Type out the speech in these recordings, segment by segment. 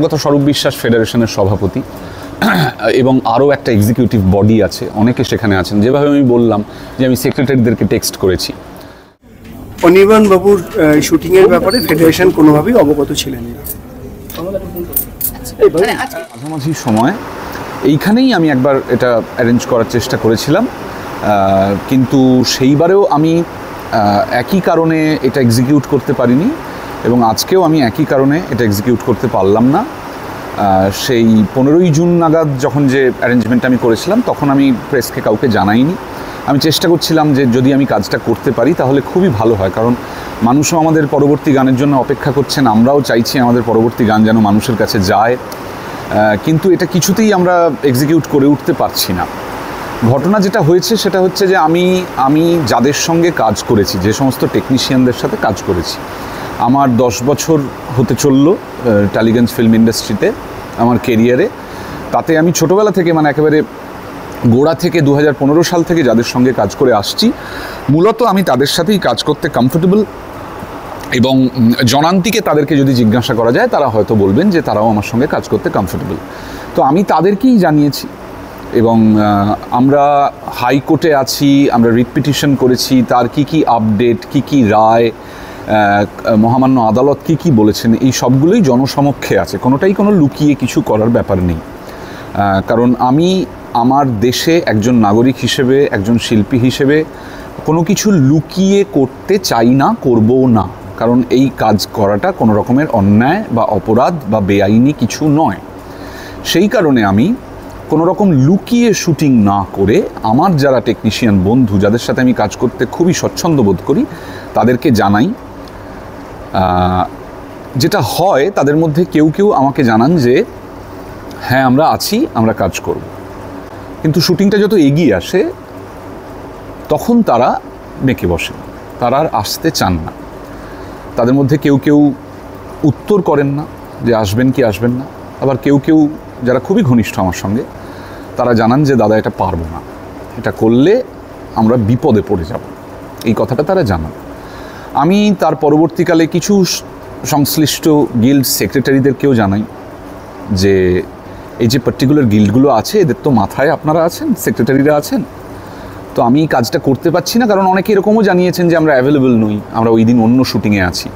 গত স্বরূপ বিশ্বাস ফেডারেশনের সভাপতি এবং আরও একটা এক্সিকিউটিভ বডি আছে, অনেকে সেখানে আছেন। যেভাবে আমি বললাম যে আমি সেক্রেটারিদেরকে টেক্সট করেছি। অনির্বাণ বাবুর শুটিংয়ের ব্যাপারে ফেডারেশন কোনোভাবেই অবগত ছিলেন না। মাঝামাঝি সময় এইখানেই আমি একবার এটা অ্যারেঞ্জ করার চেষ্টা করেছিলাম, কিন্তু সেইবারেও আমি একই কারণে এটা এক্সিকিউট করতে পারিনি এবং আজকেও আমি একই কারণে এটা এক্সিকিউট করতে পারলাম না। সেই 15ই জুন নাগাদ যখন যে অ্যারেঞ্জমেন্ট আমি করেছিলাম তখন আমি প্রেসকে কাউকে জানাইনি। আমি চেষ্টা করছিলাম যে যদি আমি কাজটা করতে পারি তাহলে খুবই ভালো হয়, কারণ মানুষও আমাদের পরবর্তী গানের জন্য অপেক্ষা করছেন, আমরাও চাইছি আমাদের পরবর্তী গান যেন মানুষের কাছে যায়, কিন্তু এটা কিছুতেই আমরা এক্সিকিউট করে উঠতে পারছি না। ঘটনা যেটা হয়েছে সেটা হচ্ছে যে আমি যাদের সঙ্গে কাজ করেছি, যে সমস্ত টেকনিশিয়ানদের সাথে কাজ করেছি, আমার 10 বছর হতে চললো টালিগঞ্জ ফিল্ম ইন্ডাস্ট্রিতে আমার কেরিয়ারে। তাতে আমি ছোটোবেলা থেকে মানে একেবারে গোড়া থেকে 2015 সাল থেকে যাদের সঙ্গে কাজ করে আসছি, মূলত আমি তাদের সাথেই কাজ করতে কমফোর্টেবল এবং জনান্তিকে তাদেরকে যদি জিজ্ঞাসা করা যায় তারা হয়তো বলবেন যে তারাও আমার সঙ্গে কাজ করতে কমফোর্টেবল। তো আমি তাদেরকেই জানিয়েছি এবং আমরা হাইকোর্টে আছি, আমরা রিট পিটিশন করেছি, তার কি আপডেট, কি রায়, মহামান্য আদালত কি বলেছেন, এই সবগুলোই জনসমক্ষে আছে, কোনোটাই কোনো লুকিয়ে কিছু করার ব্যাপার নেই। কারণ আমি আমার দেশে একজন নাগরিক হিসেবে, একজন শিল্পী হিসেবে কোনো কিছু লুকিয়ে করতে চাই না, করবও না, কারণ এই কাজ করাটা কোনো রকমের অন্যায় বা অপরাধ বা বেআইনি কিছু নয়। সেই কারণে আমি কোনো রকম লুকিয়ে শুটিং না করে আমার যারা টেকনিশিয়ান বন্ধু, যাদের সাথে আমি কাজ করতে খুবই স্বচ্ছন্দ বোধ করি, তাদেরকে জানাই। যেটা হয় তাদের মধ্যে কেউ আমাকে জানান যে হ্যাঁ আমরা আছি, আমরা কাজ করব, কিন্তু শুটিংটা যত এগিয়ে আসে তখন তারা মেকে বসেন, তারা আর আসতে চান না। তাদের মধ্যে কেউ উত্তর করেন না যে আসবেন কি আসবেন না, আবার কেউ যারা খুবই ঘনিষ্ঠ আমার সঙ্গে তারা জানান যে দাদা এটা পারবো না, এটা করলে আমরা বিপদে পড়ে যাব, এই কথাটা তারা জানান। আমি তার পরবর্তীকালে কিছু সংশ্লিষ্ট গিল্ড সেক্রেটারিদেরকেও জানাই যে এই যে পার্টিকুলার গিল্ডগুলো আছে এদের তো মাথায় আপনারা আছেন, সেক্রেটারিরা আছেন, তো আমি কাজটা করতে পারছি না, কারণ অনেকে এরকমও জানিয়েছেন যে আমরা অ্যাভেলেবল নই, আমরা ওই দিন অন্য শুটিংয়ে আছি।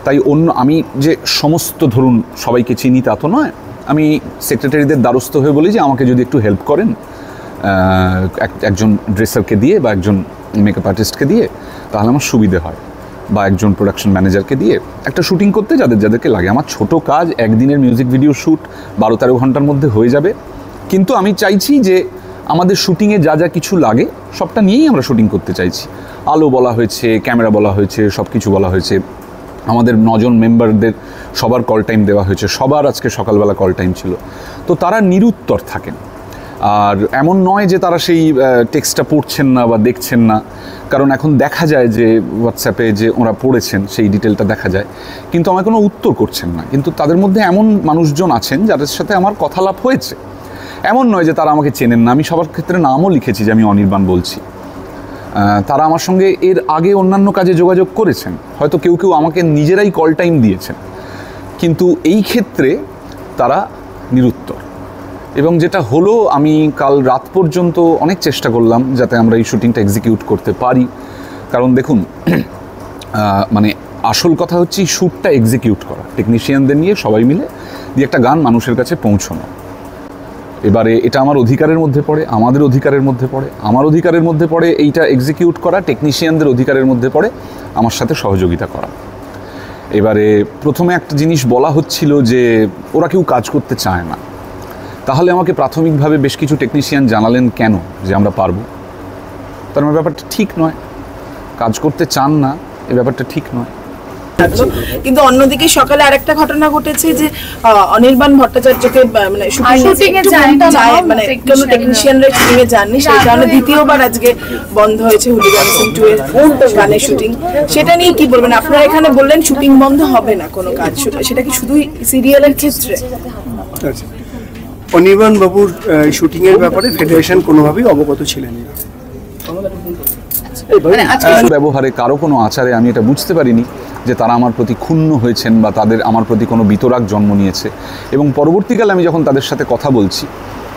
তাই আমি যে সমস্ত ধরুন সবাইকে চিনি তা তো নয়, আমি সেক্রেটারিদের দ্বারস্থ হয়ে বলি যে আমাকে যদি একটু হেল্প করেন একজন ড্রেসারকে দিয়ে বা একজন মেকআপ আর্টিস্টকে দিয়ে তাহলে আমার সুবিধে হয়, বা একজন প্রোডাকশন ম্যানেজারকে দিয়ে একটা শুটিং করতে যাদেরকে লাগে। আমার ছোট কাজ, একদিনের মিউজিক ভিডিও শ্যুট 12-13 ঘন্টার মধ্যে হয়ে যাবে, কিন্তু আমি চাইছি যে আমাদের শুটিংয়ে যা কিছু লাগে সবটা নিয়েই আমরা শুটিং করতে চাইছি। আলো বলা হয়েছে, ক্যামেরা বলা হয়েছে, সব কিছু বলা হয়েছে। আমাদের 9 জন মেম্বারদের সবার কল টাইম দেওয়া হয়েছে, সবার আজকে সকালবেলা কল টাইম ছিল, তো তারা নিরুত্তর থাকেন। আর এমন নয় যে তারা সেই টেক্সটটা পড়ছেন না বা দেখছেন না, কারণ এখন দেখা যায় যে হোয়াটসঅ্যাপে যে ওরা পড়েছেন সেই ডিটেলটা দেখা যায়, কিন্তু আমায় কোনো উত্তর করছেন না। কিন্তু তাদের মধ্যে এমন মানুষজন আছেন যাদের সাথে আমার কথালাপ হয়েছে, এমন নয় যে তারা আমাকে চেনেন না। আমি সবার ক্ষেত্রে নামও লিখেছি যে আমি অনির্বাণ বলছি। তারা আমার সঙ্গে এর আগে অন্যান্য কাজে যোগাযোগ করেছেন, হয়তো কেউ আমাকে নিজেরাই কল টাইম দিয়েছেন, কিন্তু এই ক্ষেত্রে তারা নিরুত্তর। এবং যেটা হলো, আমি কাল রাত পর্যন্ত অনেক চেষ্টা করলাম যাতে আমরা এই শুটিংটা এক্সিকিউট করতে পারি, কারণ দেখুন মানে আসল কথা হচ্ছে শ্যুটটা এক্সিকিউট করা, টেকনিশিয়ানদের নিয়ে সবাই মিলে দিয়ে একটা গান মানুষের কাছে পৌঁছানো। এবারে এটা আমার অধিকারের মধ্যে পড়ে, আমাদের অধিকারের মধ্যে পড়ে, আমার অধিকারের মধ্যে পড়ে এইটা এক্সিকিউট করা, টেকনিশিয়ানদের অধিকারের মধ্যে পড়ে আমার সাথে সহযোগিতা করা। এবারে প্রথমে একটা জিনিস বলা হচ্ছিল যে ওরা কেউ কাজ করতে চায় না, তাহলে আমাকে প্রাথমিকভাবে বেশ কিছু টেকনিশিয়ান জানালেন কেন যে আমরা পারবো। তার মানে ব্যাপারটা ঠিক নয়, কাজ করতে চান না এই ব্যাপারটা ঠিক নয়। কিন্তু অন্যদিকে সকালে আরেকটা ঘটনা ঘটেছে যে অনির্বাণ ভট্টাচার্যকে মানে শুটিং এ মানে কোনো টেকনিশিয়ানরা শুটিং এ যাননি, সেই কারণে দ্বিতীয়বার আজকে বন্ধ হয়েছে হুলিগানসিং 2 এর গানের শুটিং। সেটা নিয়ে কি বলবেন? আপনারা এখানে বললেন শুটিং বন্ধ হবে না কোনো কাজ, সেটা কি শুধুই সিরিয়ালের ক্ষেত্রে? অনির্বাণ বাবুর শুটিংয়ের ব্যাপারে ফেডারেশন কোনোভাবেই অবগত ছিলেন না। ব্যবহারে কারো কোনো আচারে আমি এটা বুঝতে পারিনি। যে তারা আমার প্রতি ক্ষুণ্ণ হয়েছেন বা তাদের আমার প্রতি কোনো বিতরাগ জন্ম নিয়েছে। এবং পরবর্তীকালে আমি যখন তাদের সাথে কথা বলছি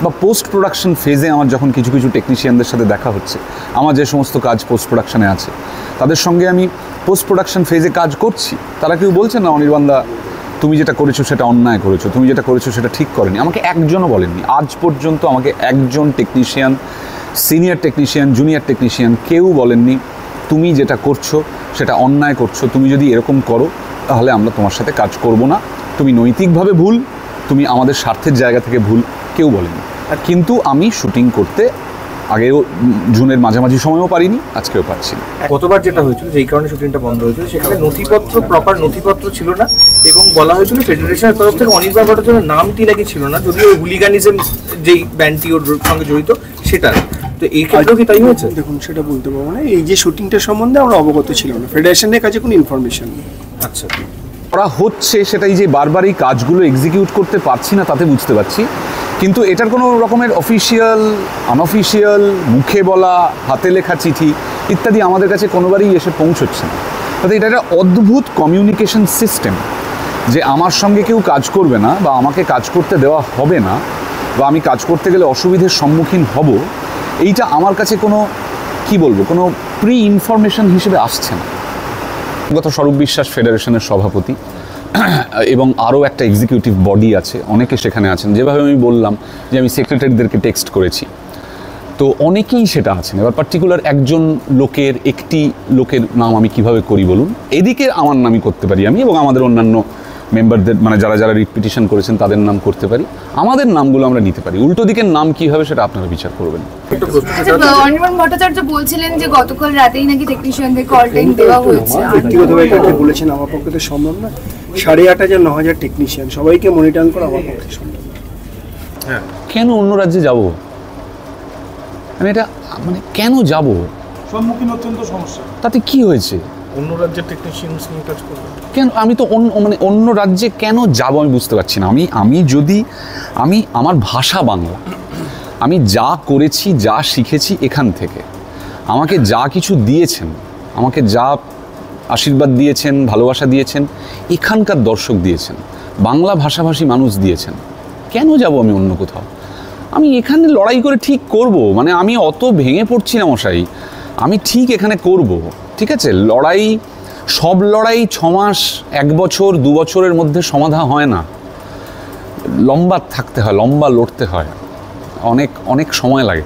বা পোস্ট প্রোডাকশন ফেজে আমার যখন কিছু কিছু টেকনিশিয়ানদের সাথে দেখা হচ্ছে, আমার যে সমস্ত কাজ পোস্ট প্রোডাকশানে আছে তাদের সঙ্গে আমি পোস্ট প্রোডাকশন ফেজে কাজ করছি, তারা কেউ বলছেন না অনির্বাণদা তুমি যেটা করেছো সেটা অন্যায় করেছো, তুমি যেটা করেছো সেটা ঠিক করেনি। আমাকে একজনও বলেননি, আজ পর্যন্ত আমাকে একজন technician, senior technician, junior technician কেউ বলেননি তুমি যেটা করছো সেটা অন্যায় করছো, তুমি যদি এরকম করো তাহলে আমরা তোমার সাথে কাজ করব না, তুমি নৈতিকভাবে ভুল, তুমি আমাদের স্বার্থের জায়গা থেকে ভুল, কেউ বলেনি। আর কিন্তু আমি শুটিং করতে আগেও জুনের মাঝামাঝি সময়ও পারিনি, আজকেও পারছি না। গতবার যেটা হয়েছিল যেই কারণে শুটিংটা বন্ধ হয়েছিল সেখানে নথিপত্র, প্রপার নথিপত্র ছিল না এবং বলা হয়েছিল ফেডারেশনের তরফ থেকে অনির্বাণ ভট্টাচার্যের নামটি নাকি ছিল না, যদিও হুলিগানিজম যেই ব্যান্ডটি ওর সঙ্গে জড়িত সেটা। তো এই ক্ষেত্রেও কি তাই হয়েছে? দেখুন সেটা বলতে পারবো না, এই যে শুটিংটা সম্বন্ধে আমরা অবগত ছিলাম না, ফেডারেশনের কাছে কোনো ইনফরমেশন নেই। আচ্ছা, করা হচ্ছে সেটাই যে বারবার এই কাজগুলো এক্সিকিউট করতে পারছি না তাতে বুঝতে পারছি, কিন্তু এটার কোনো রকমের অফিসিয়াল, আনঅফিসিয়াল, মুখে বলা, হাতে লেখা চিঠি ইত্যাদি আমাদের কাছে কোনোবারই এসে পৌঁছচ্ছে না। তাতে এটা একটা অদ্ভুত কমিউনিকেশন সিস্টেম যে আমার সঙ্গে কেউ কাজ করবে না বা আমাকে কাজ করতে দেওয়া হবে না বা আমি কাজ করতে গেলে অসুবিধার সম্মুখীন হব, এইটা আমার কাছে কোনো কি বলবো কোনো প্রি ইনফরমেশন হিসেবে আসছে না। গত স্বরূপ বিশ্বাস ফেডারেশনের সভাপতি এবং আরও একটা এক্সিকিউটিভ বডি আছে, অনেকে সেখানে আছেন। যেভাবে আমি বললাম যে আমি সেক্রেটারিদেরকে টেক্সট করেছি, তো অনেকেই সেটা আছেন। এবার পার্টিকুলার একজন লোকের, একটি লোকের নাম আমি কিভাবে করি বলুন? এদিকে আমার নামই করতে পারি আমি, এবং আমাদের অন্যান্য মেম্বারদের মানে যারা যারা রিট পিটিশন করেছেন তাদের নাম করতে পারি, আমাদের নামগুলো আমরা নিতে পারি। উল্টো দিকের নাম কী হবে সেটা আপনারা বিচার করবেন। অনির্বাণ ভট্টাচার্য বলছিলেন যে গতকাল রাতেই নাকি টেকনিশিয়ানদের কল টাইম দেওয়া হয়েছে। ব্যক্তিগতভাবে এটা বলেছেন, আমার পক্ষে তো সম্ভব না। 8,500-9,000 টেকনিশিয়ান সবাইকে মনিটর করা আমার পক্ষে সম্ভব না। কেন অন্য রাজ্যে যাব আমি? এটা মানে কেন যাব? সম্মুখীন অত্যন্ত সমস্যা। তাতে কি হয়েছে? অন্য রাজ্যের টেকনিশিয়ানস নিয়ে কাজ করবে কেন? আমি তো অন্য রাজ্যে কেন যাব আমি বুঝতে পারছি না। আমি আমার ভাষা বাংলা, আমি যা করেছি, যা শিখেছি এখান থেকে, আমাকে যা কিছু দিয়েছেন, আমাকে যা আশীর্বাদ দিয়েছেন, ভালোবাসা দিয়েছেন, এখানকার দর্শক দিয়েছেন, বাংলা ভাষাভাষী মানুষ দিয়েছেন। কেন যাব আমি অন্য কোথাও? আমি এখানে লড়াই করে ঠিক করব, মানে আমি অত ভেঙে পড়ছি না মশাই, আমি ঠিক এখানে করব। ঠিক আছে, সব লড়াই 6 মাস, 1 বছর, 2 বছরের মধ্যে সমাধান হয় না, লম্বা থাকতে হয়, লম্বা লড়তে হয়, অনেক সময় লাগে।